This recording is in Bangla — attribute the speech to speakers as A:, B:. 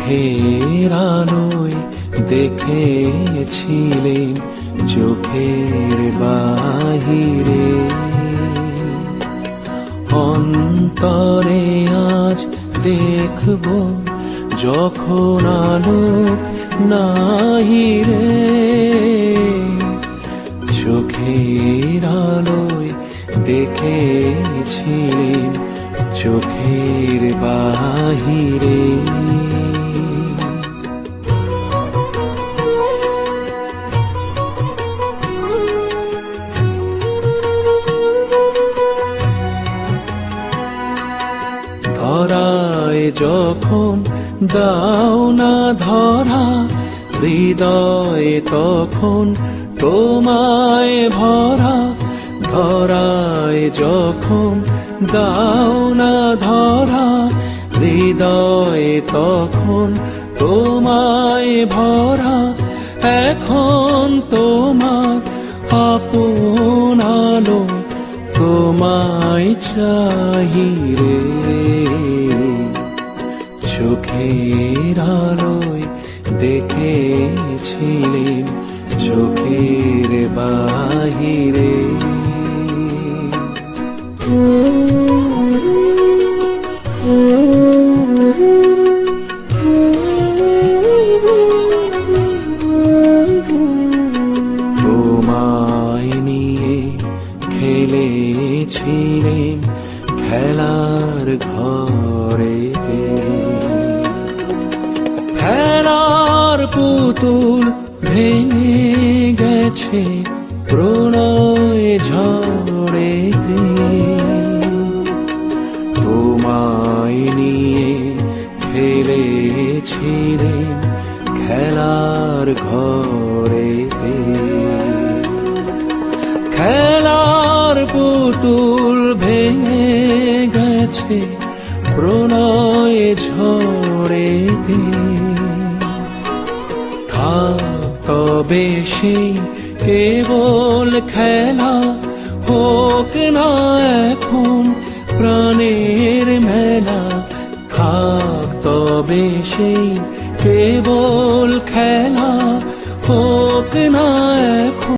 A: চোখের আলোয় দেখেছিলেন চোখের বাহিরে, অন্তরে আজ দেখব যখন আলোক নাহিরে। চোখের আলোয় দেখেছিলেন চোখের বাহিরে। ধরায় যখন দাও না ধরা, হৃদয়ে তখন তোমায় ভরা। ধরায় যখন দাও না ধরা, হৃদয়ে তখন তোমায় ভরা। এখন তোমার আপন আলো তোমায় চাহিরে। চোখের আলোয় দেখেছিলেন চোখের বাহিরে। তোমায় নিয়ে খেলেছিলেন খেলার ঘরেতে, খেলার পুতুল ভেঙে গেছে প্রণয় ঝড়েতে। তোমায় নিয়ে খেলেছিলেন খেলার ঘরেতে, খেলার পুতুল ভেঙে গেছে প্রণয় ঝড়েতে। তবে সেই কেবল খেলা, হোক না এখন প্রাণের মেলা। থাক তবে সেই কেবল খেলা, হোক না